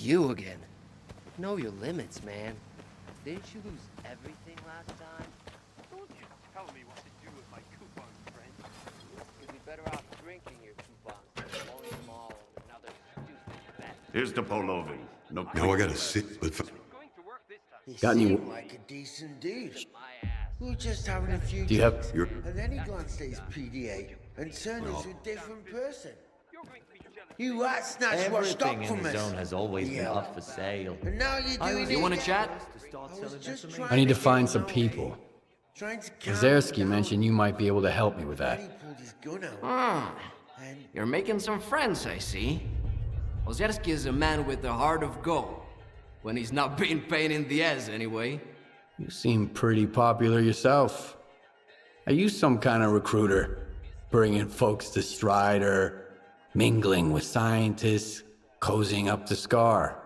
you again. Know your limits, man. Didn't you lose everything last time? Don't you tell me what to do with my coupons, friend. You'd be better off drinking your coupons than blowing them all on another stupid bet. Here's the Polovin. No, Now I gotta sit with... It's going to work this time. He Got any- seemed like a decent dude. My ass. We were just having a few Do you have drinks, your... and then he glanced at his PDA and turned into a different person. You're going to be jealous. You rat snatched what stock Everything in from the us. zone has always been Yeah. up for sale. And now you're doing it You want to again. chat? I was just trying I need to get find him some out. people. Trying to calm Zarsky him mentioned you might be able to help me with down. that. He pulled his gun out. Ah, And you're making some friends, I see. Ozerski is a man with a heart of gold. When he's not being pain in the ass, anyway. You seem pretty popular yourself. Are you some kind of recruiter? Bringing folks to Strider, mingling with scientists, cozying up to s.t.a.l.k.e.r.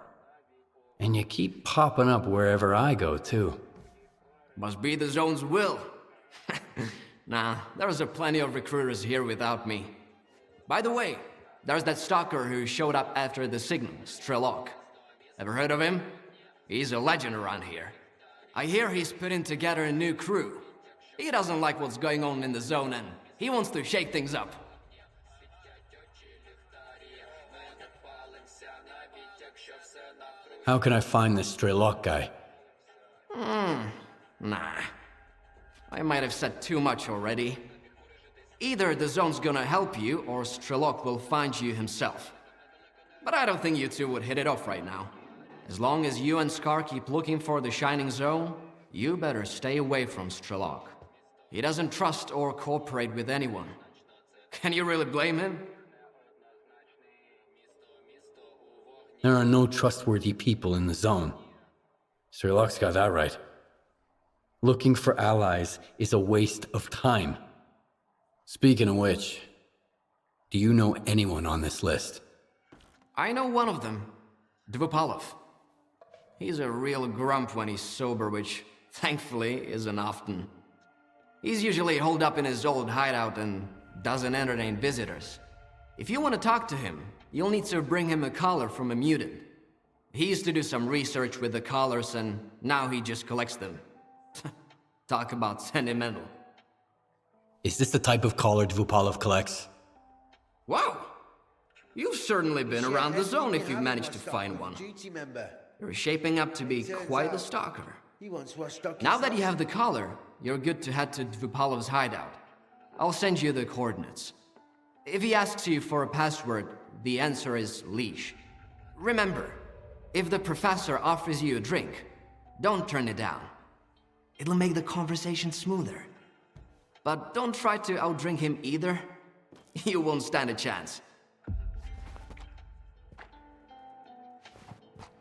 And you keep popping up wherever I go, too. Must be the zone's will. Nah, there's a plenty of recruiters here without me. By the way, there's that stalker who showed up after the signal, s.t.a.l.k.e.r. Ever heard of him? He's a legend around here. I hear he's putting together a new crew. He doesn't like what's going on in the zone and he wants to shake things up. How can I find this s.t.a.l.k.e.r guy? Nah. I might have said too much already. Either the zone's gonna help you, or s.t.a.l.k.e.r will find you himself. But I don't think you two would hit it off right now. As long as you and s.t.a.l.k.e.r keep looking for the Shining Zone, you better stay away from s.t.a.l.k.e.r. He doesn't trust or cooperate with anyone. Can you really blame him? There are no trustworthy people in the zone. s.t.a.l.k.e.'s got that right. Looking for allies is a waste of time. Speaking of which, do you know anyone on this list? I know one of them, Dvupalov. He's a real grump when he's sober, which, thankfully, isn't often. He's usually holed up in his old hideout and doesn't entertain visitors. If you want to talk to him, you'll need to bring him a collar from a mutant. He used to do some research with the collars and now he just collects them. Talk about sentimental. Is this the type of collar Dvupalov collects? Wow! You've certainly been Share around the zone everything if you you've have managed to with a find stock one. duty member. You're shaping up to be It turns quite a out stalker. He wants what stock Now that you have the collar, you're good to head to Dvupalov's hideout. I'll send you the coordinates. If he asks you for a password, the answer is leash. Remember, if the professor offers you a drink, don't turn it down. It'll make the conversation smoother. But don't try to outdrink him either. You won't stand a chance.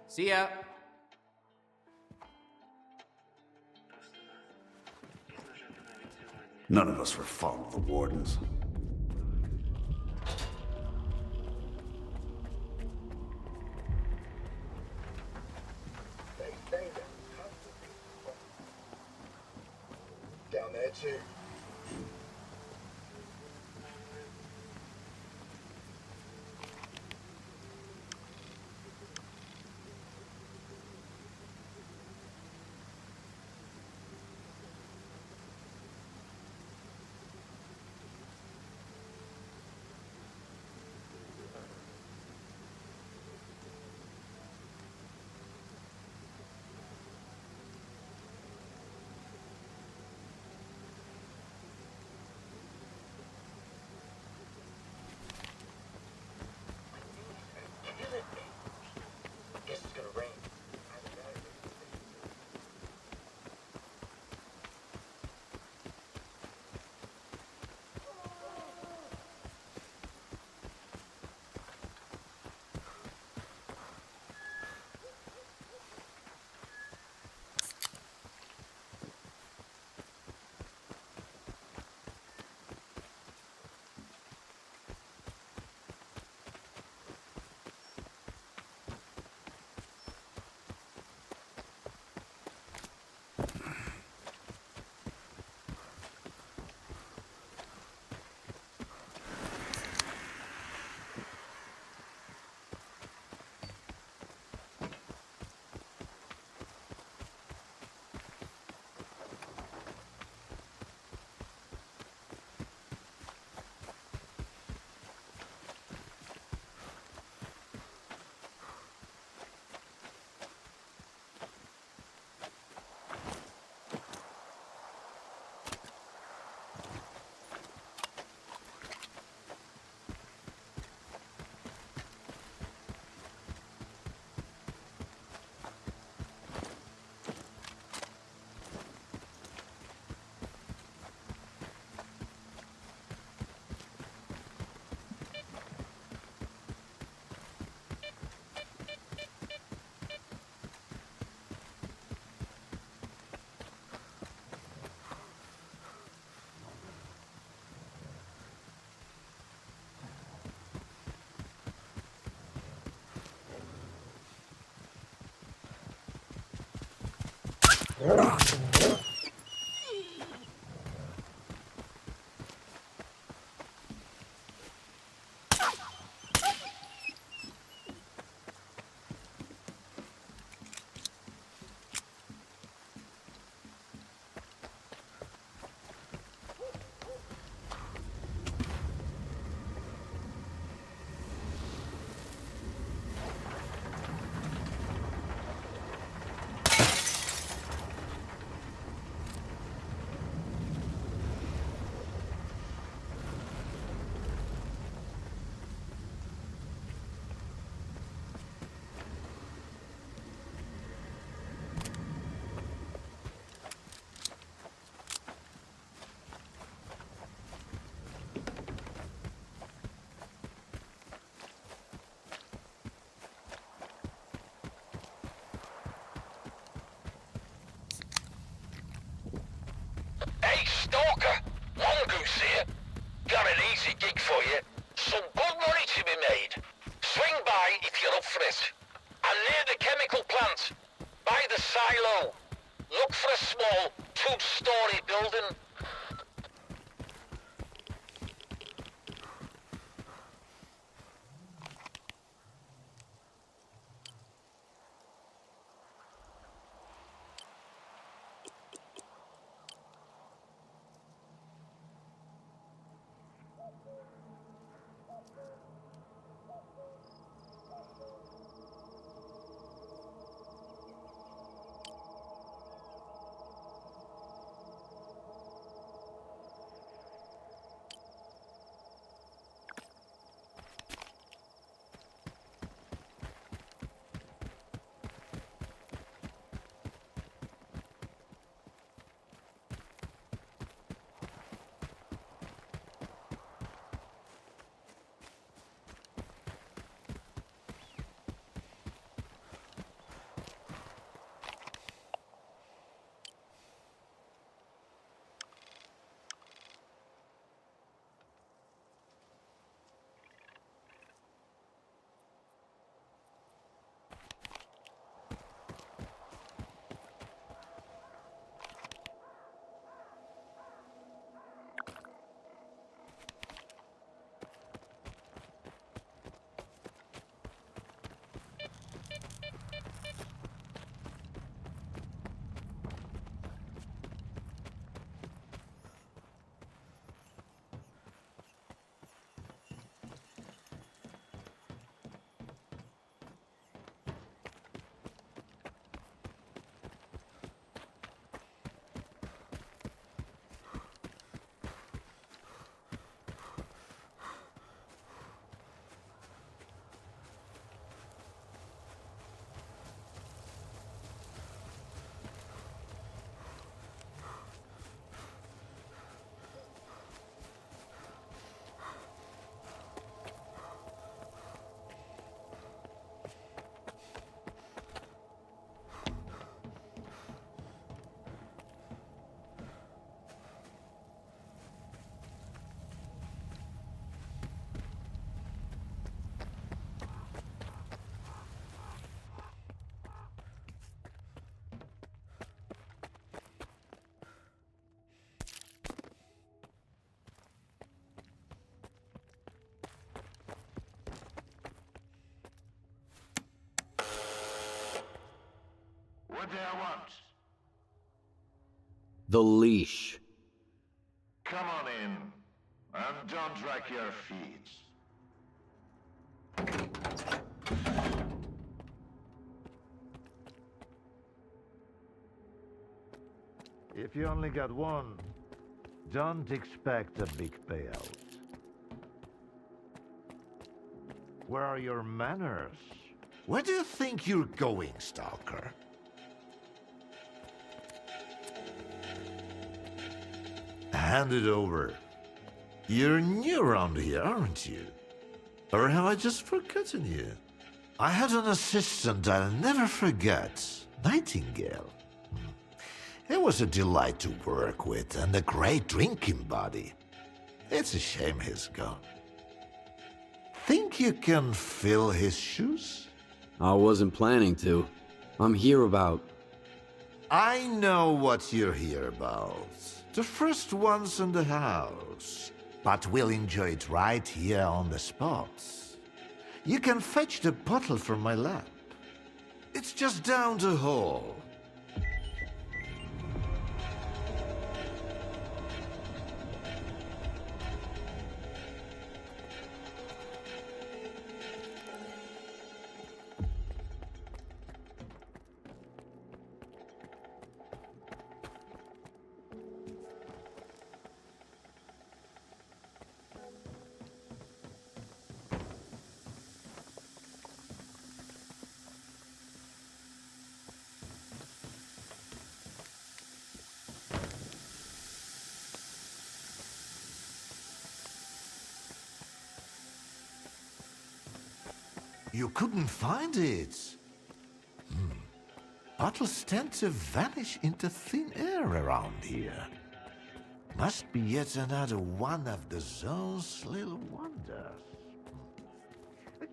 See ya. none of us were fond of the wardens. Down there too. Hey, Stalker! Mongoose here. Got an easy gig for you. Some good money to be made. Swing by if you're up for it. I'm near the chemical plant. By the silo. Look for a small, two-story building. What do I want? The leash. Come on in, and don't drag your feet. If you only got one, don't expect a big payout. Where are your manners? Where do you think you're going, Stalker? Hand it over. You're new around here, aren't you? Or have I just forgotten you? I had an assistant I'll never forget, Nightingale. It was a delight to work with and a great drinking buddy. It's a shame he's gone. Think you can fill his shoes? I wasn't planning to. I'm here about... I know what you're here about. The first ones in the house. But we'll enjoy it right here on the spot. You can fetch the bottle from my lab. It's just down the hall. You couldn't find it. Bottles tend to vanish into thin air around here. Must be yet another one of the zone's little wonders.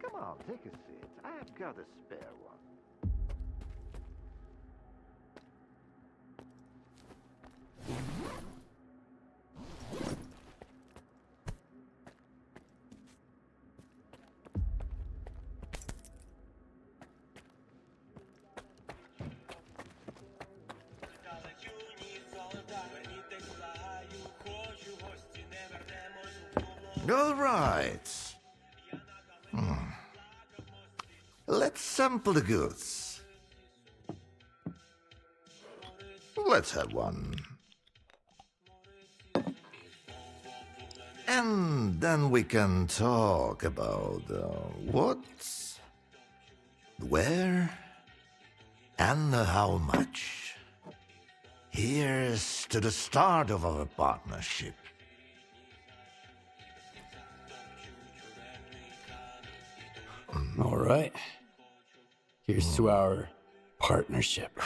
Come on, take a seat. I've got a spare one. All right. Let's sample the goods. Let's have one. And then we can talk about what, where, and how much. Here's to the start of our partnership. All right. Here's to our partnership.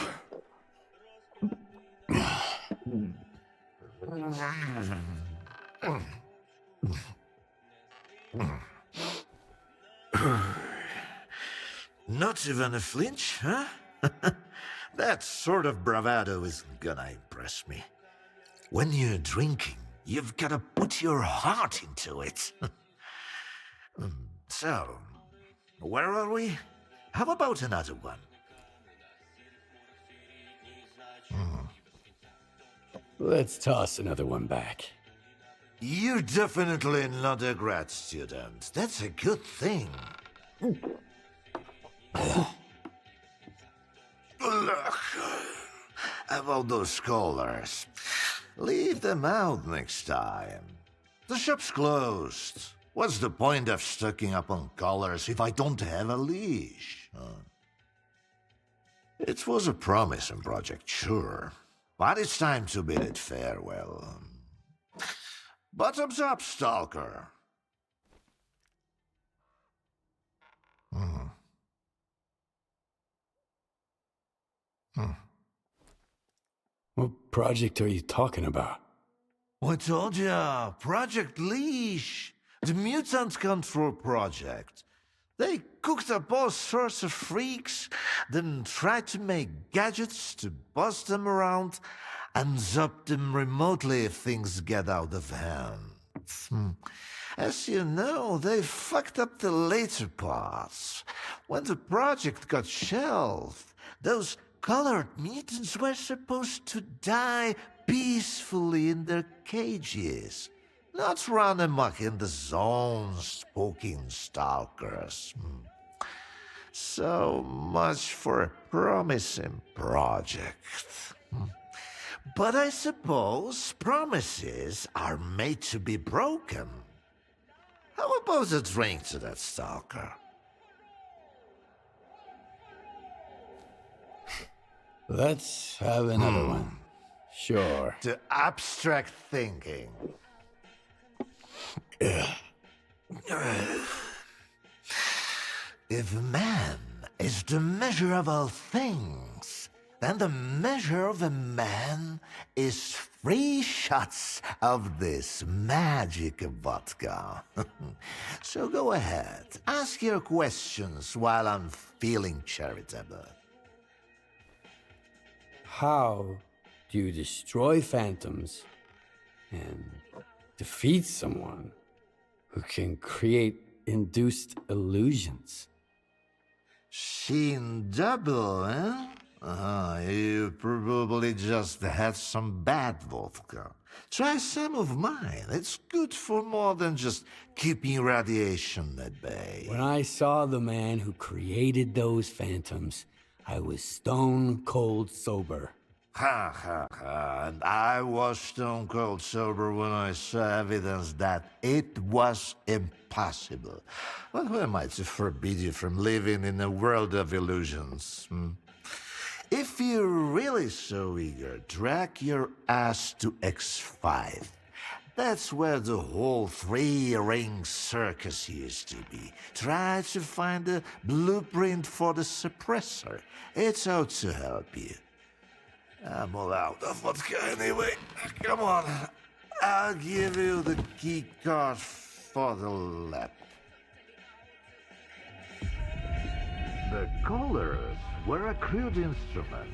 Not even a flinch, huh? That sort of bravado isn't gonna impress me. When you're drinking, you've gotta put your heart into it. So, where are we? How about another one? Let's toss another one back. You're definitely not a grad student. That's a good thing. Look, about those collars. Leave them out next time. The shop's closed. What's the point of stocking up on collars if I don't have a leash? It was a promising project, sure. But it's time to bid it farewell. Bottoms up, Stalker. What project are you talking about? I told ya, Project Leash, the mutant control project. They cooked up all sorts of freaks, then tried to make gadgets to bust them around and zap them remotely if things get out of hand. As you know, they fucked up the later parts. When the project got shelved, those colored mutants were supposed to die peacefully in their cages, not run amok in the zones poking stalkers. So much for a promising project. But I suppose promises are made to be broken. How about a drink to that stalker? Let's have another one. Sure. To abstract thinking. If man is the measure of all things, then the measure of a man is 3 shots of this magic vodka. So go ahead, ask your questions while I'm feeling charitable. How do you destroy phantoms and defeat someone who can create induced illusions? Seen double, eh? You probably just had some bad vodka. Try some of mine. It's good for more than just keeping radiation at bay. When I saw the man who created those phantoms, I was stone cold sober. Ha ha ha. And I was stone cold sober when I saw evidence that it was impossible. But who am I to forbid you from living in a world of illusions? If you're really so eager, drag your ass to X5. That's where the whole three-ring circus used to be. Try to find a blueprint for the suppressor. It's out to help you. I'm all out of vodka anyway. Come on. I'll give you the key card for the lab. The colors were a crude instrument.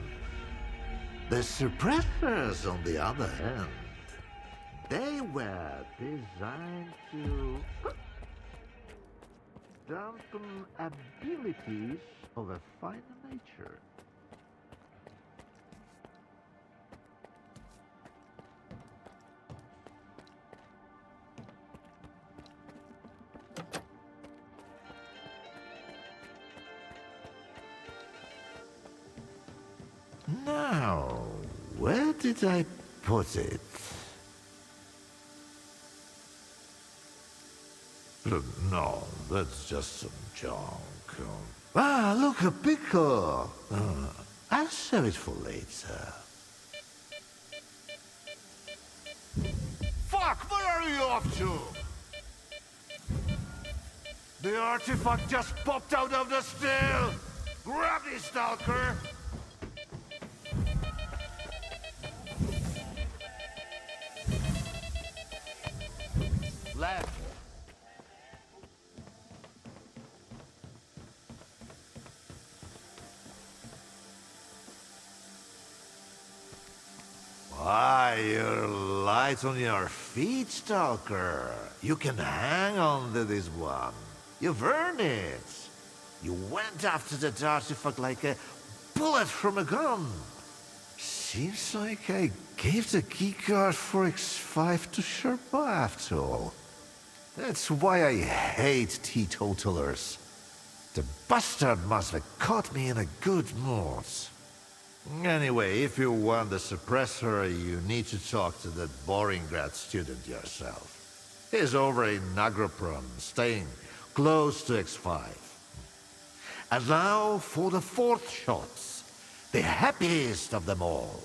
The suppressors, on the other hand, they were designed to dampen abilities of a finer nature. Now, where did I put it? No, that's just some junk. Look, a pickle. I'll save it for later. Fuck, where are you off to? The artifact just popped out of the still. Grab it, Stalker. Left. Why, you're light on your feet, Stalker. You can hang on to this one. You've earned it. You went after that artifact like a bullet from a gun. Seems like I gave the keycard for X5 to Sherpa after all. That's why I hate teetotalers. The bastard must have caught me in a good mood. Anyway, if you want the suppressor, you need to talk to that boring grad student yourself. He's over in Agropron, staying close to X5. And now for the fourth shot, the happiest of them all.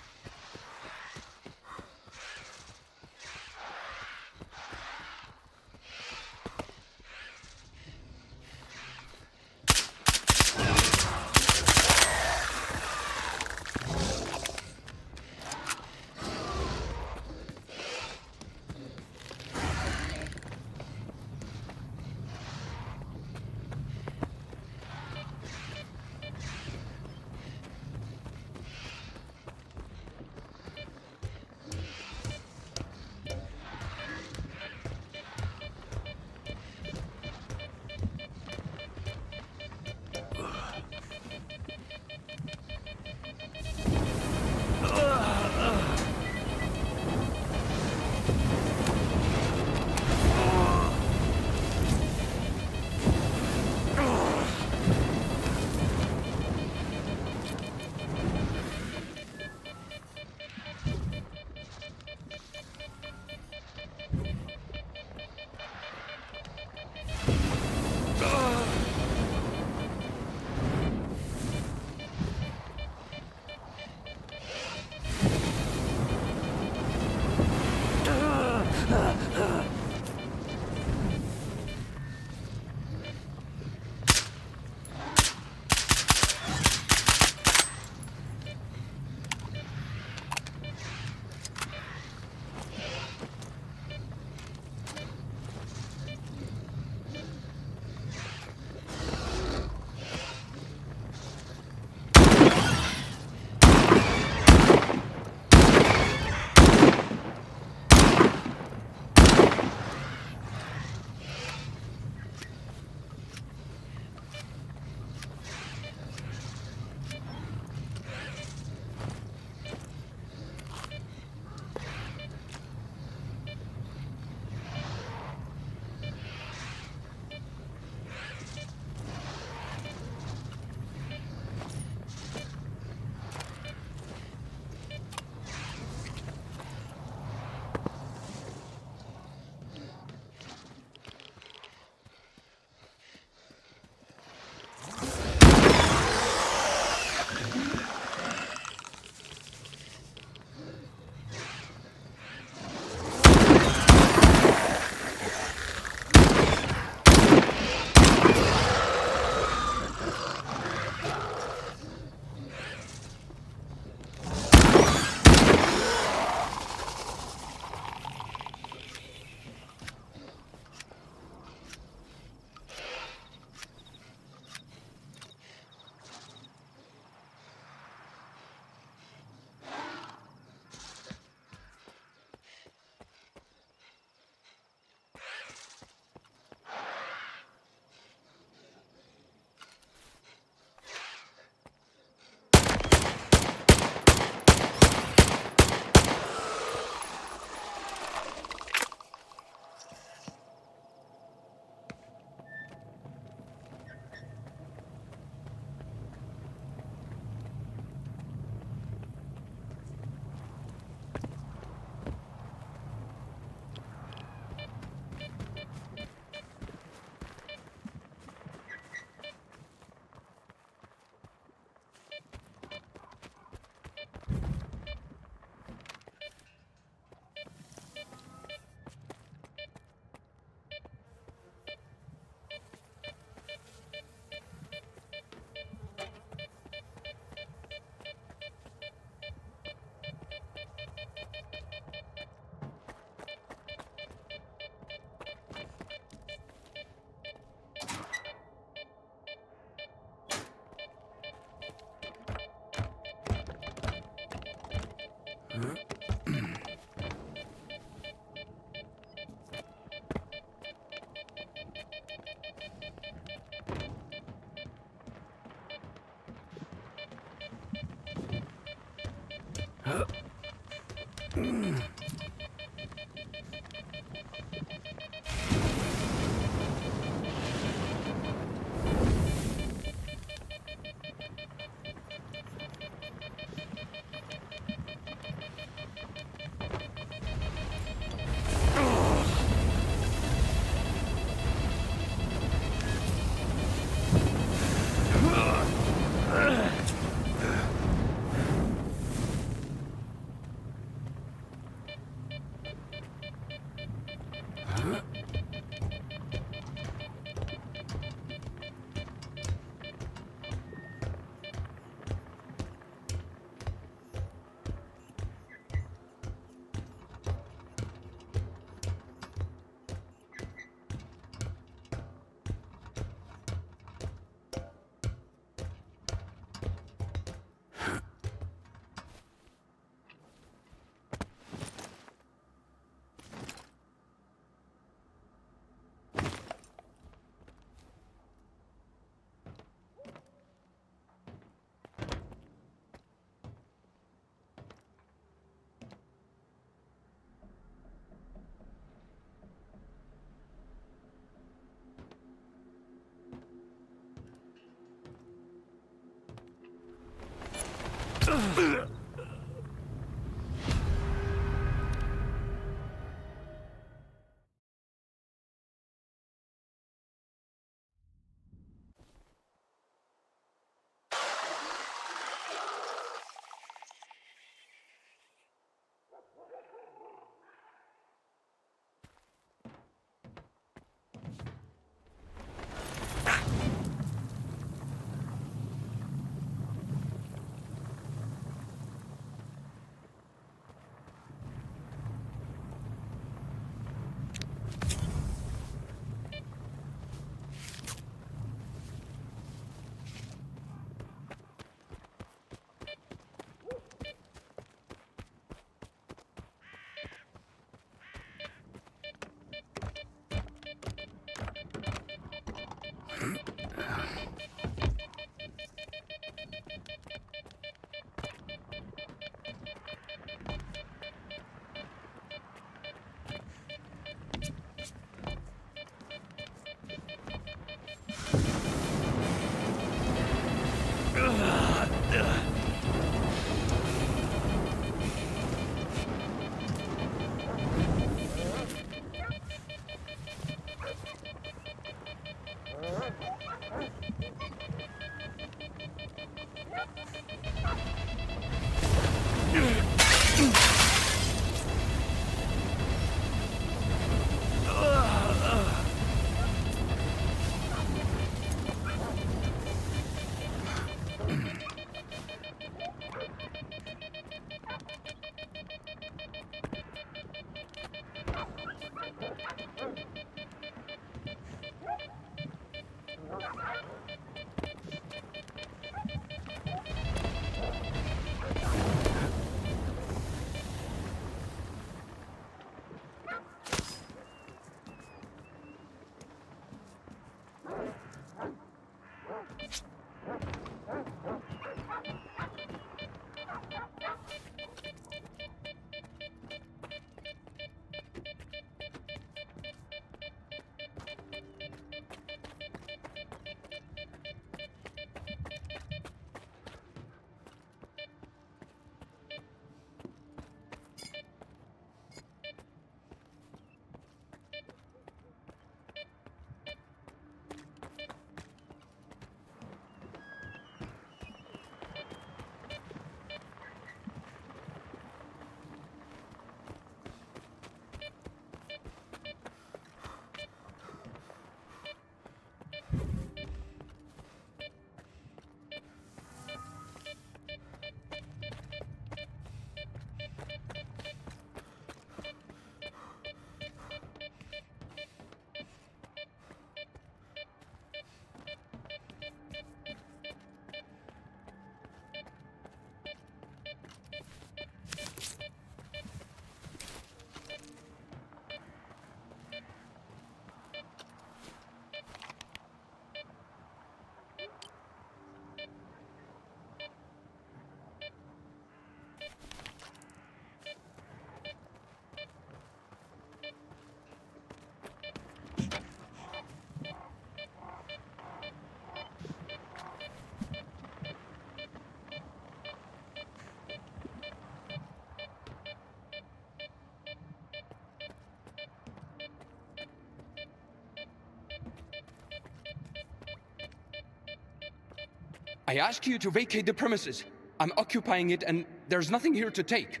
I ask you to vacate the premises. I'm occupying it and there's nothing here to take.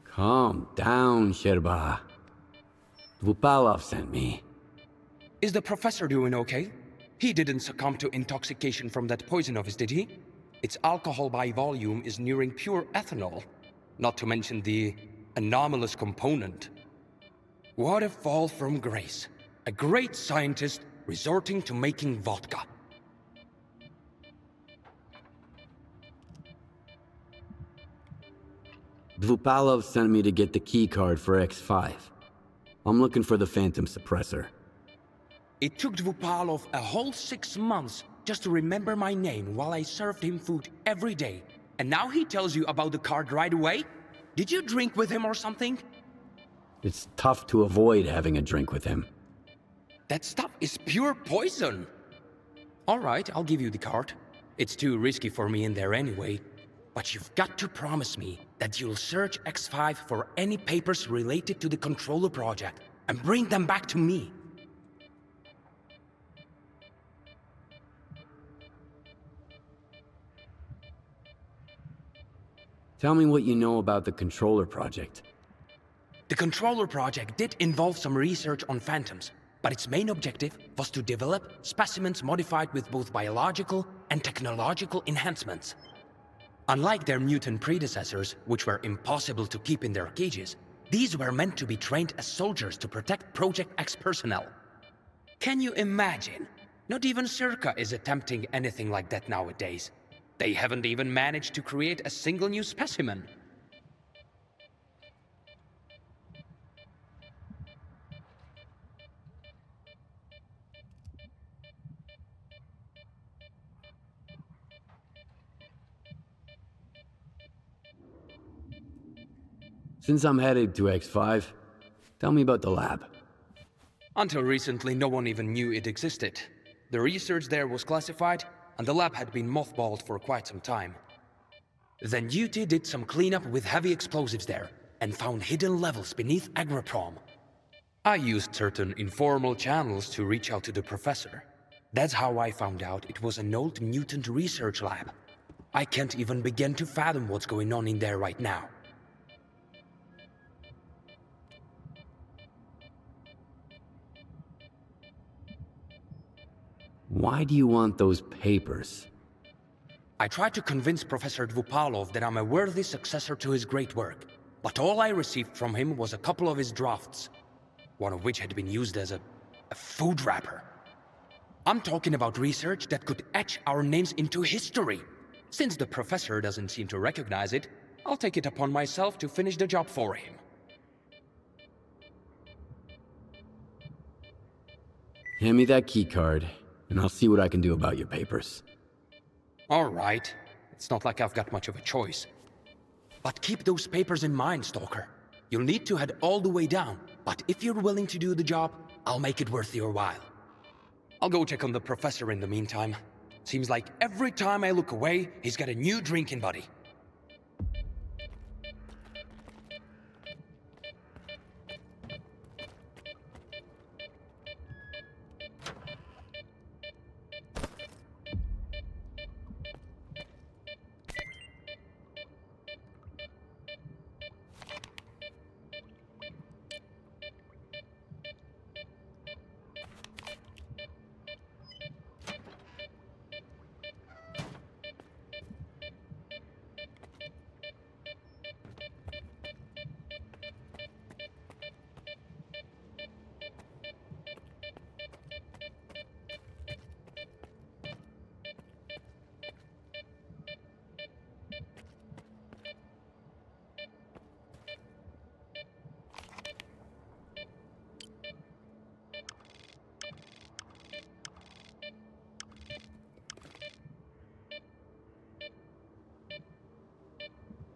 Calm down, Sherba. Vupalov sent me. Is the professor doing okay? He didn't succumb to intoxication from that poison of his, did he? Its alcohol by volume is nearing pure ethanol, not to mention the anomalous component. What a fall from grace. A great scientist resorting to making vodka. Dvupalov sent me to get the key card for X5. I'm looking for the Phantom Suppressor. It took Dvupalov a whole 6 months just to remember my name while I served him food every day. And now he tells you about the card right away? Did you drink with him or something? It's tough to avoid having a drink with him. That stuff is pure poison. All right, I'll give you the card. It's too risky for me in there anyway. But you've got to promise me that you'll search X5 for any papers related to the controller project and bring them back to me. Tell me what you know about the controller project. The controller project did involve some research on phantoms, but its main objective was to develop specimens modified with both biological and technological enhancements. Unlike their mutant predecessors, which were impossible to keep in their cages, these were meant to be trained as soldiers to protect Project X personnel. Can you imagine? Not even s.t.a.l.k.e.r is attempting anything like that nowadays. They haven't even managed to create a single new specimen. Since I'm headed to X5, tell me about the lab. Until recently, no one even knew it existed. The research there was classified, and the lab had been mothballed for quite some time. Then UT did some cleanup with heavy explosives there, and found hidden levels beneath Agroprom. I used certain informal channels to reach out to the professor. That's how I found out it was an old mutant research lab. I can't even begin to fathom what's going on in there right now. Why do you want those papers? I tried to convince Professor Dvupalov that I'm a worthy successor to his great work, but all I received from him was a couple of his drafts, one of which had been used as a food wrapper. I'm talking about research that could etch our names into history. Since the professor doesn't seem to recognize it, I'll take it upon myself to finish the job for him. Hand me that key card, and I'll see what I can do about your papers. All right. It's not like I've got much of a choice. But keep those papers in mind, Stalker. You'll need to head all the way down, but if you're willing to do the job, I'll make it worth your while. I'll go check on the professor in the meantime. Seems like every time I look away, he's got a new drinking buddy.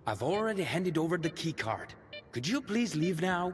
I've already handed over the key card. Could you please leave now?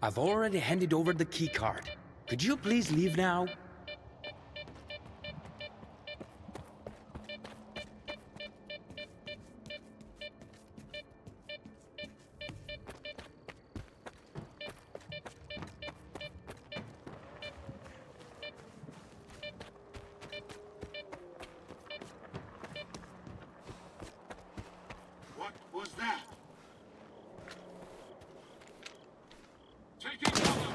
I've already handed over the key card. Could you please leave now? What was that? Taking cover!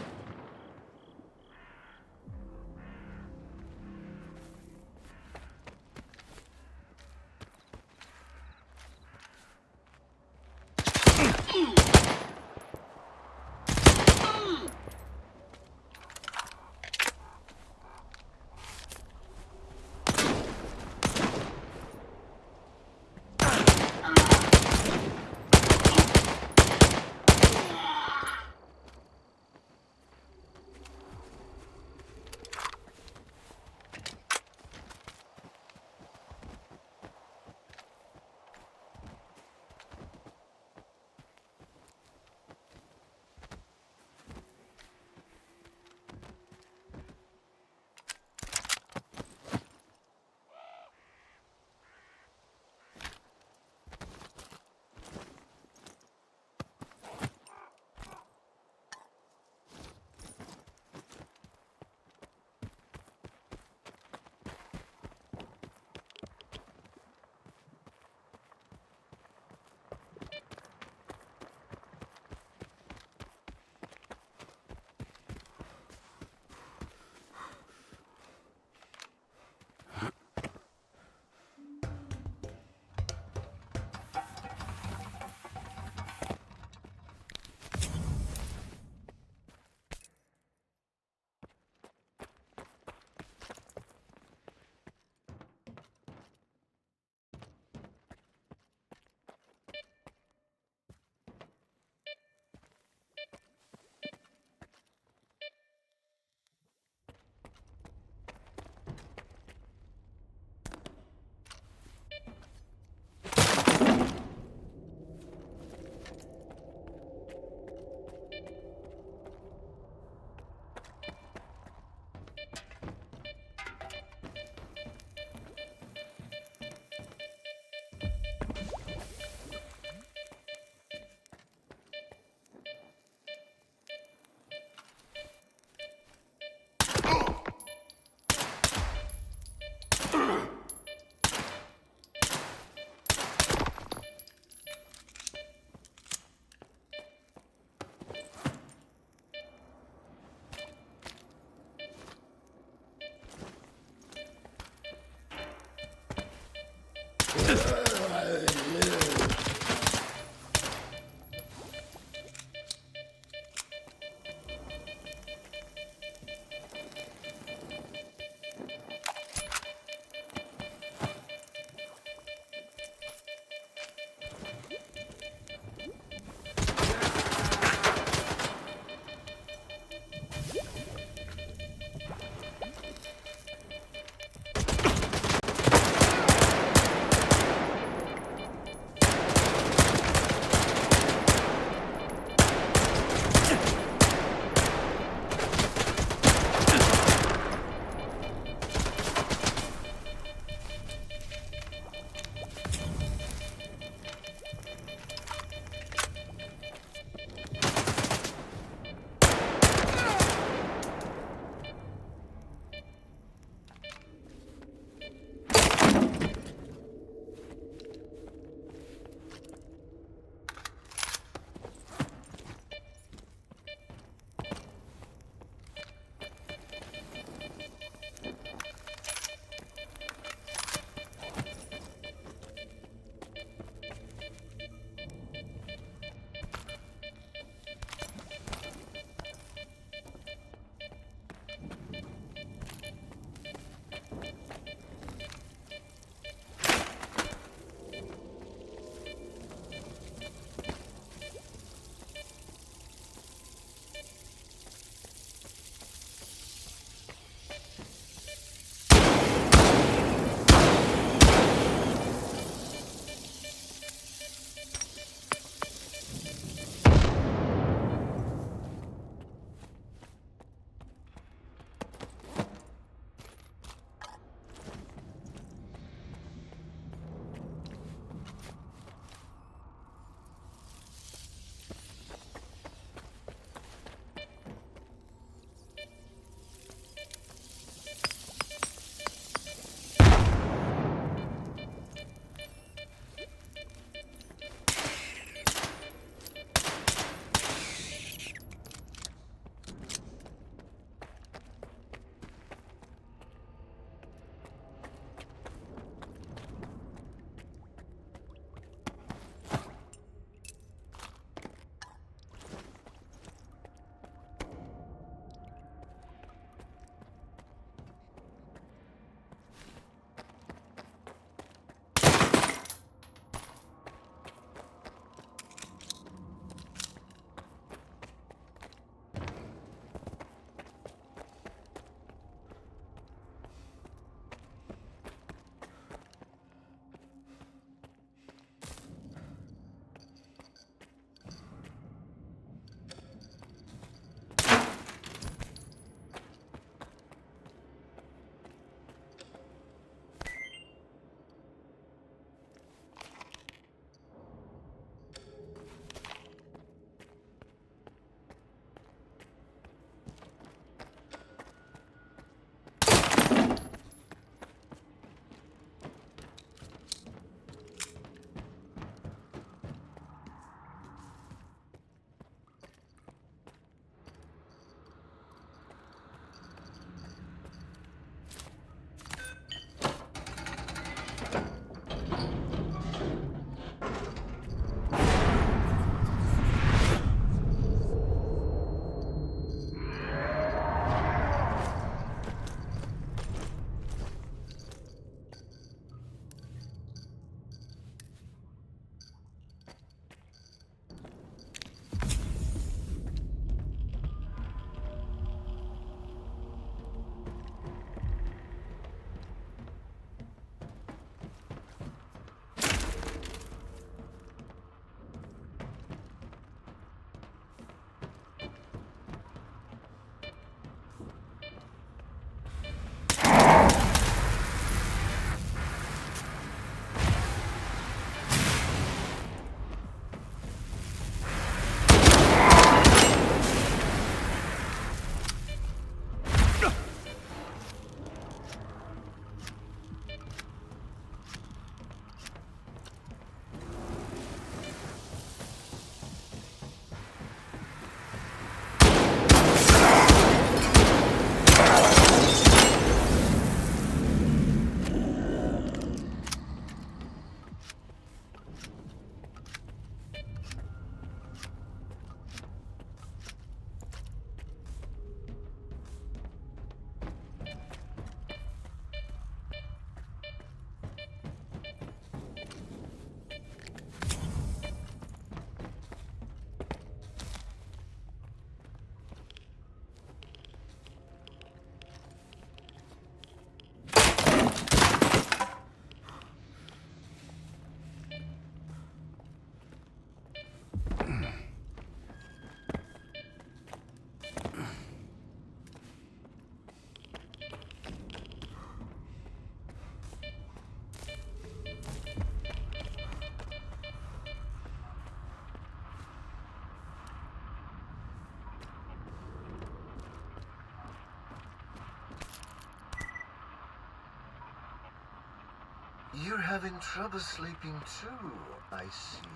You're having trouble sleeping too, I see.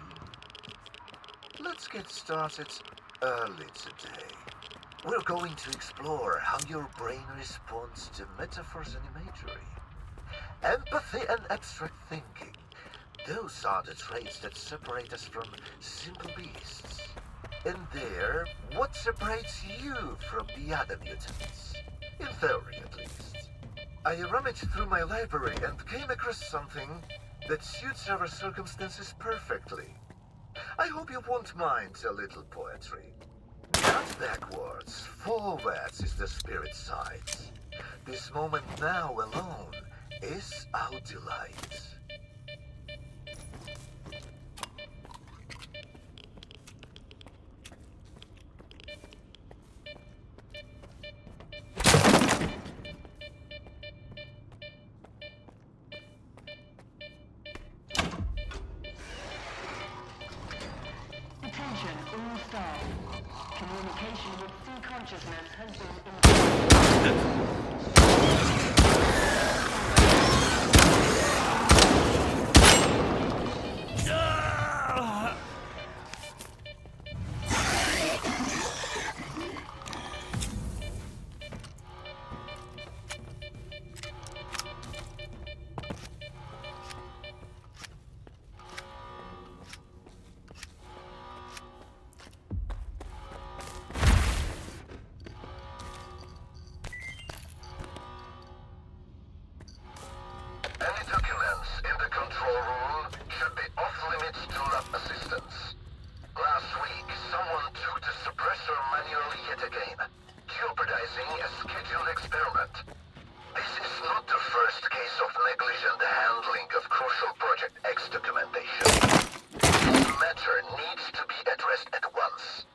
Let's get started early today. We're going to explore how your brain responds to metaphors and imagery. Empathy and abstract thinking. Those are the traits that separate us from simple beasts. And they're what separates you from the other mutants. In theory, at least. I rummaged through my library and came across something that suits our circumstances perfectly. I hope you won't mind a little poetry. Not backwards, forwards is the spirit side. This moment now alone is our delight. Attention, all staff. Communication with sea consciousness has been Any documents in the control room should be off limits to lab assistance. Last week, someone took the suppressor manually yet again, jeopardizing a scheduled experiment. This is not the first case of negligent handling of crucial Project X documentation. This matter needs to be addressed at once.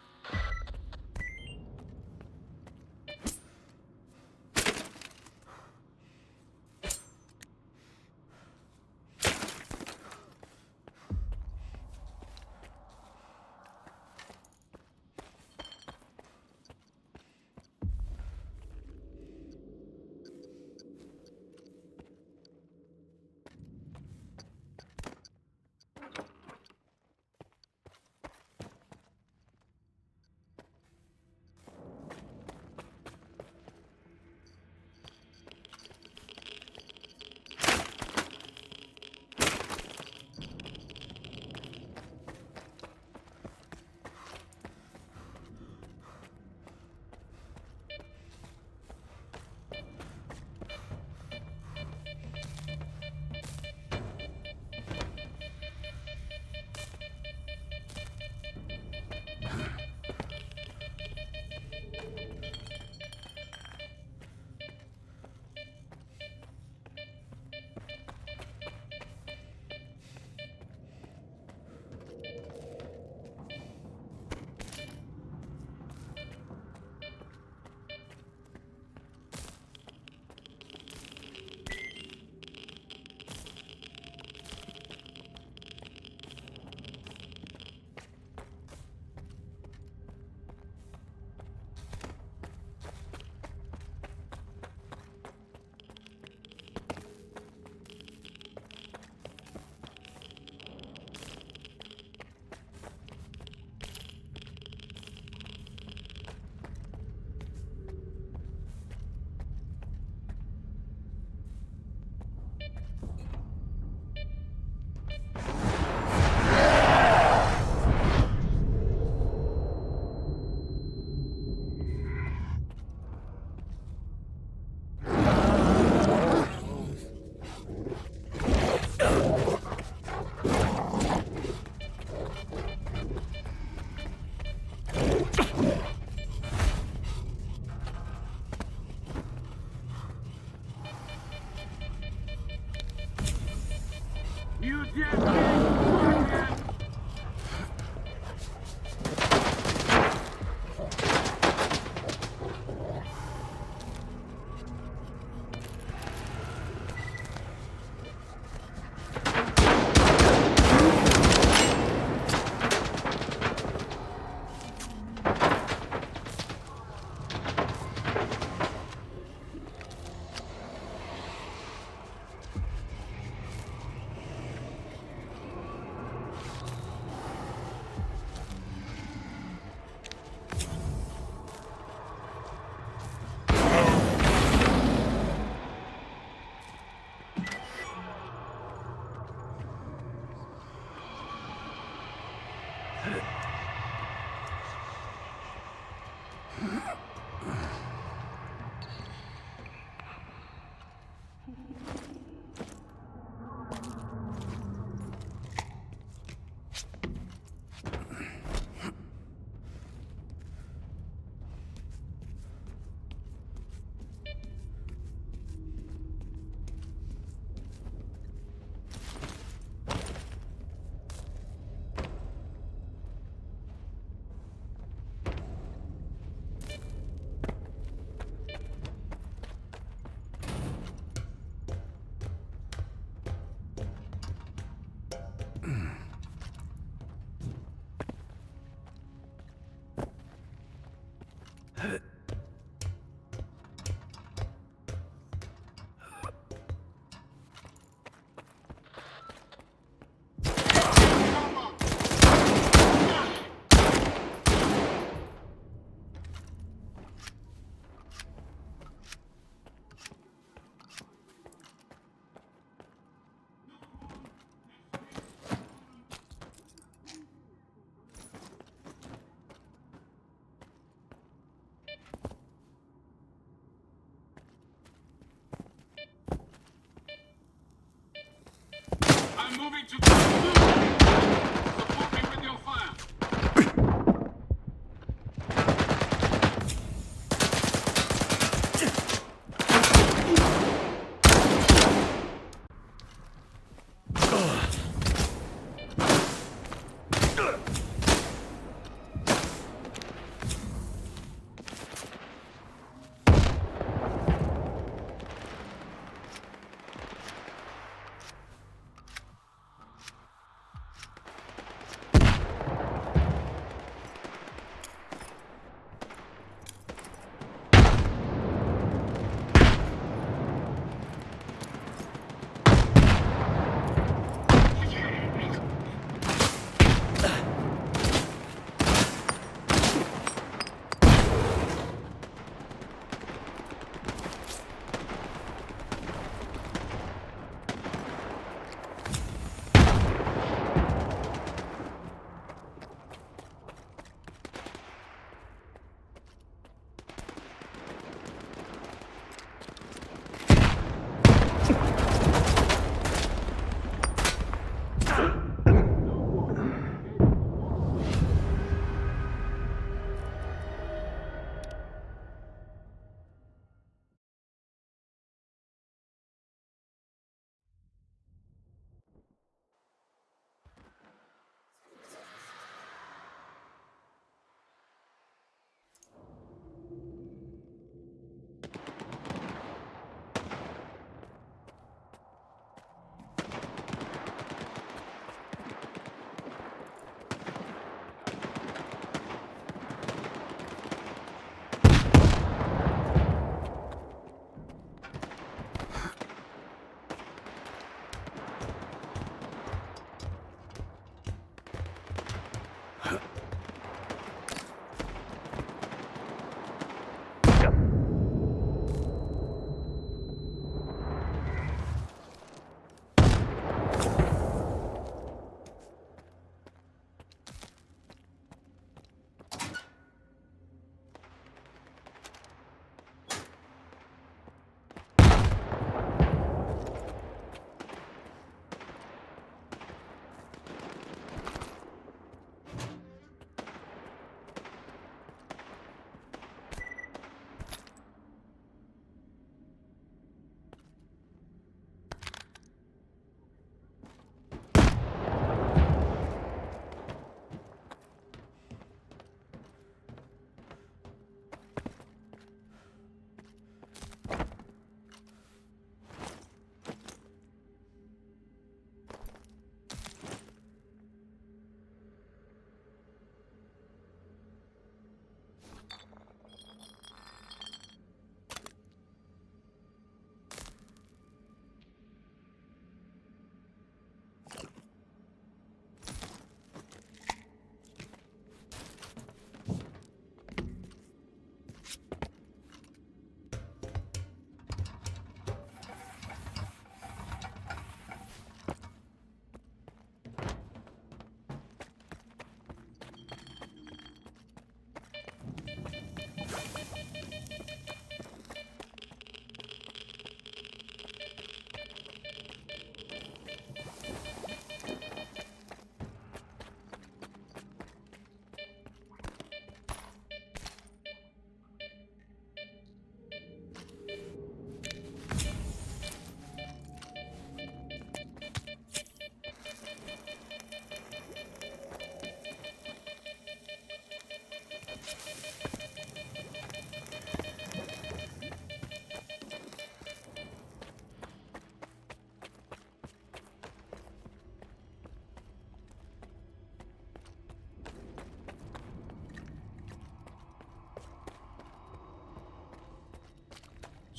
I'm moving to the... Support me with your fire.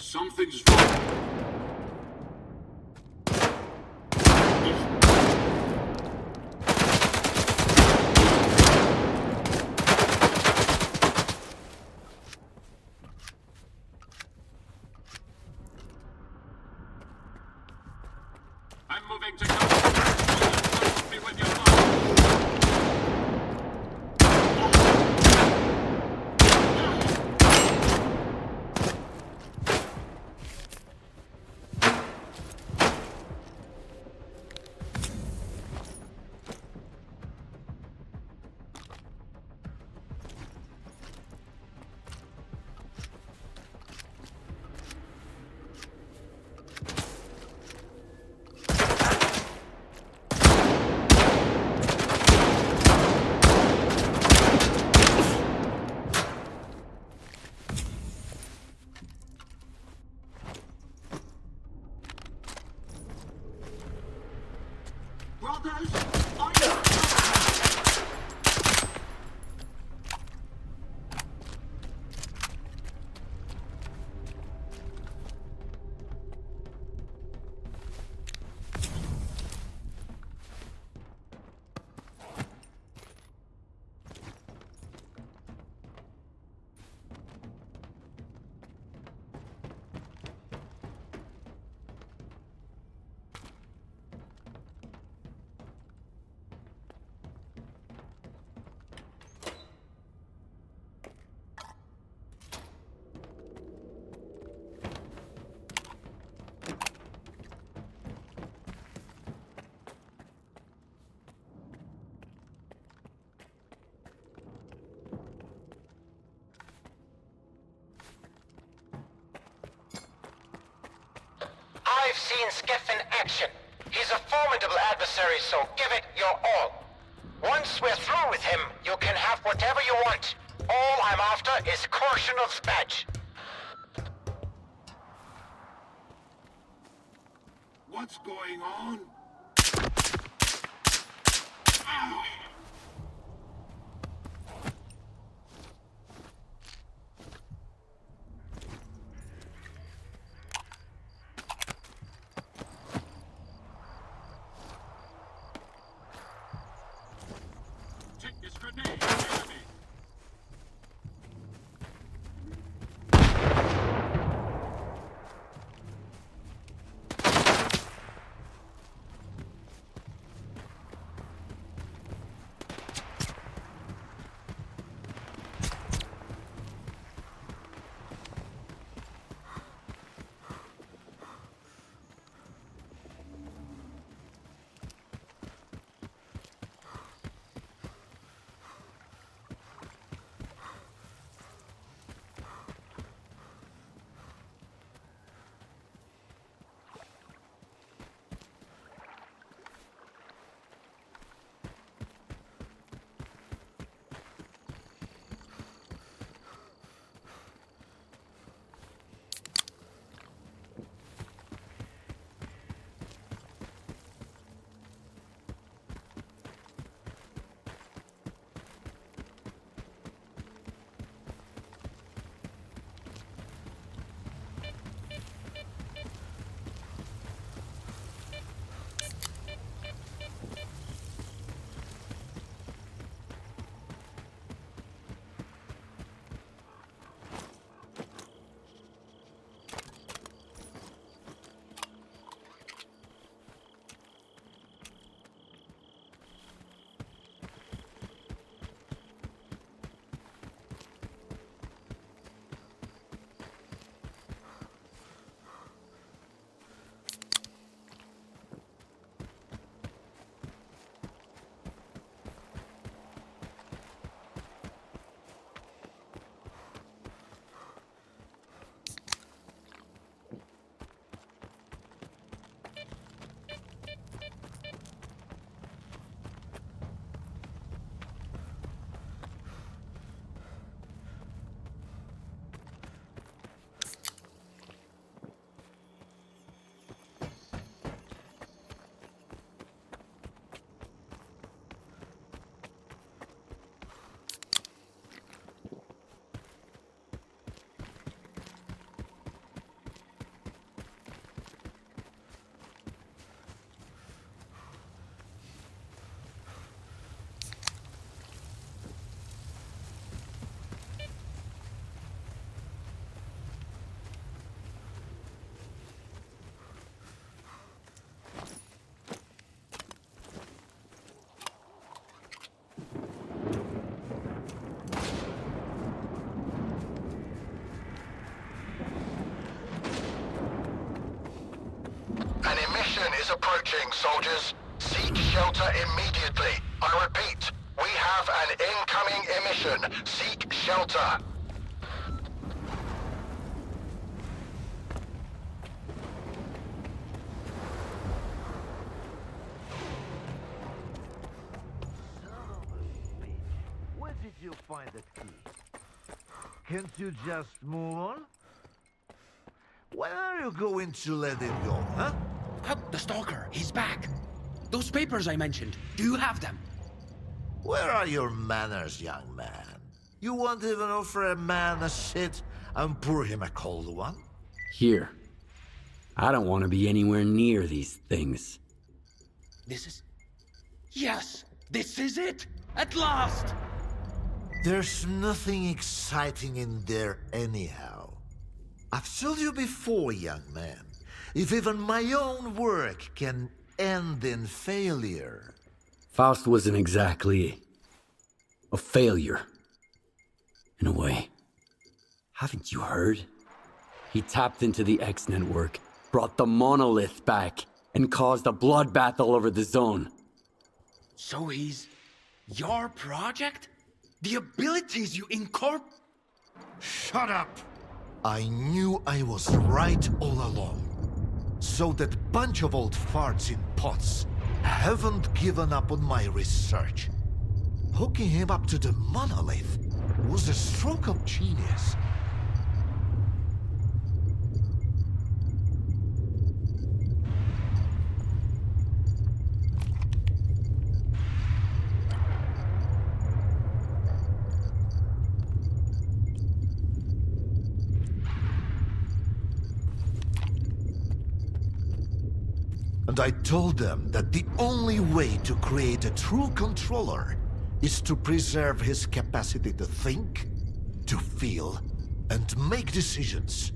Something's wrong. I'm moving to cover. Support me with your fire. brothers, are you? I've seen Skiff in action. He's a formidable adversary, so give it your all. Once we're through with him, you can have whatever you want. All I'm after is Korshinov's badge. What's going on? Ow! Take this grenade, enemy! is approaching, soldiers. Seek shelter immediately. I repeat, we have an incoming emission. Seek shelter. Where did you find that key? Can't you just move on? When are you going to let it go, huh? The Stalker, he's back. Those papers I mentioned, do you have them? Where are your manners, young man? You won't even offer a man a shit and pour him a cold one? Here. I don't want to be anywhere near these things. This is... Yes! This is it! At last! There's nothing exciting in there anyhow. I've told you before, young man, if even my own work can end in failure. Faust wasn't exactly a failure. In a way. Haven't you heard? He tapped into the X network, brought the monolith back, and caused a bloodbath all over the zone. So he's... your project? The abilities you incorporate? Shut up! I knew I was right all along. So that bunch of old farts in pots haven't given up on my research. Hooking him up to the monolith was a stroke of genius. And I told them that the only way to create a true controller is to preserve his capacity to think, to feel, and make decisions.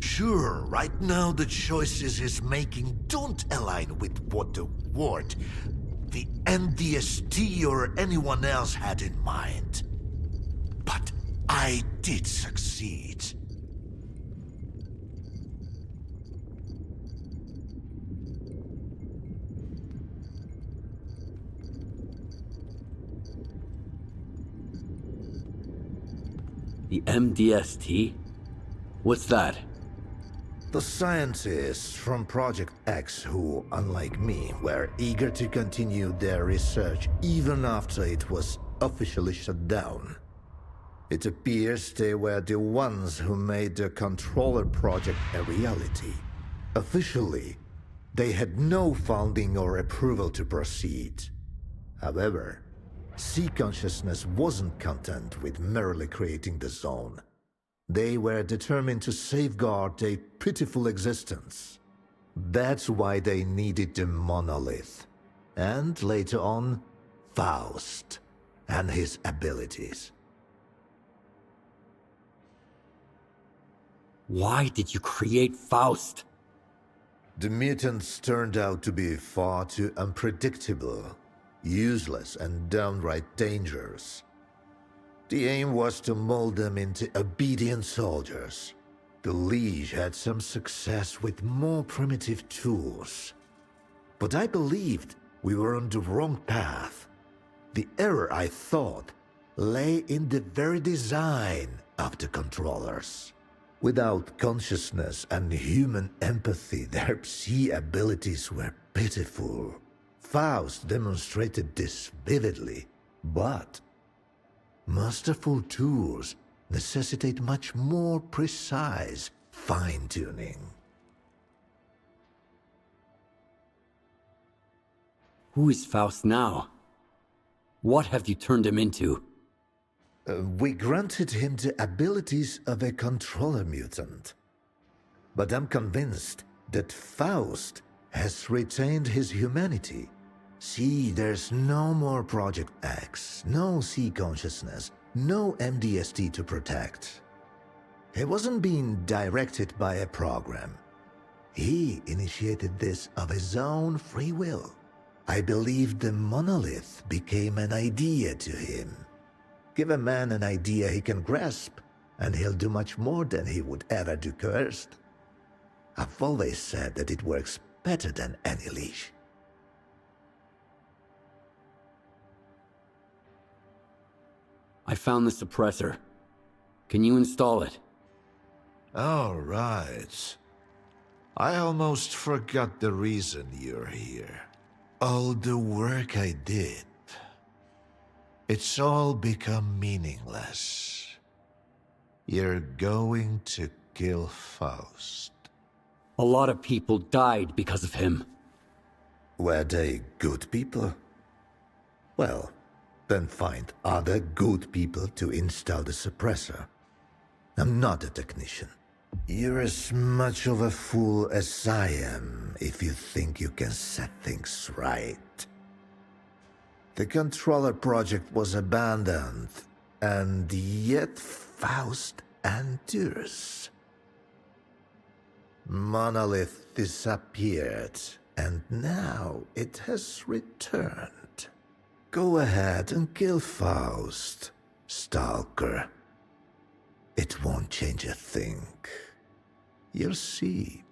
Sure, right now the choices he's making don't align with what the Ward, the NDST or anyone else had in mind. But I did succeed. The MDST? What's that? The scientists from Project X who, unlike me, were eager to continue their research even after it was officially shut down. It appears they were the ones who made the controller project a reality. Officially, they had no funding or approval to proceed. However, Sea Consciousness wasn't content with merely creating the zone. They were determined to safeguard a pitiful existence. That's why they needed the monolith. And later on, Faust and his abilities. Why did you create Faust? The mutants turned out to be far too unpredictable, useless and downright dangerous. The aim was to mold them into obedient soldiers. The Liege had some success with more primitive tools. But I believed we were on the wrong path. The error, I thought, lay in the very design of the controllers. Without consciousness and human empathy, their Psi abilities were pitiful. Faust demonstrated this vividly, but masterful tools necessitate much more precise fine-tuning. Who is Faust now? What have you turned him into? We granted him the abilities of a controller mutant. But I'm convinced that Faust has retained his humanity. See, there's no more Project X, no Sea Consciousness, no MDST to protect. He wasn't being directed by a program. He initiated this of his own free will. I believe the monolith became an idea to him. Give a man an idea he can grasp, and he'll do much more than he would ever do cursed. I've always said that it works better than any leash. I found the suppressor. Can you install it? All right. I almost forgot the reason you're here. All the work I did. It's all become meaningless. You're going to kill Faust. A lot of people died because of him. Were they good people? Well, then find other good people to install the suppressor. I'm not a technician. You're as much of a fool as I am if you think you can set things right. The controller project was abandoned, and yet Faust endures. Monolith disappeared, and now it has returned. Go ahead and kill Faust, Stalker. It won't change a thing. You'll see.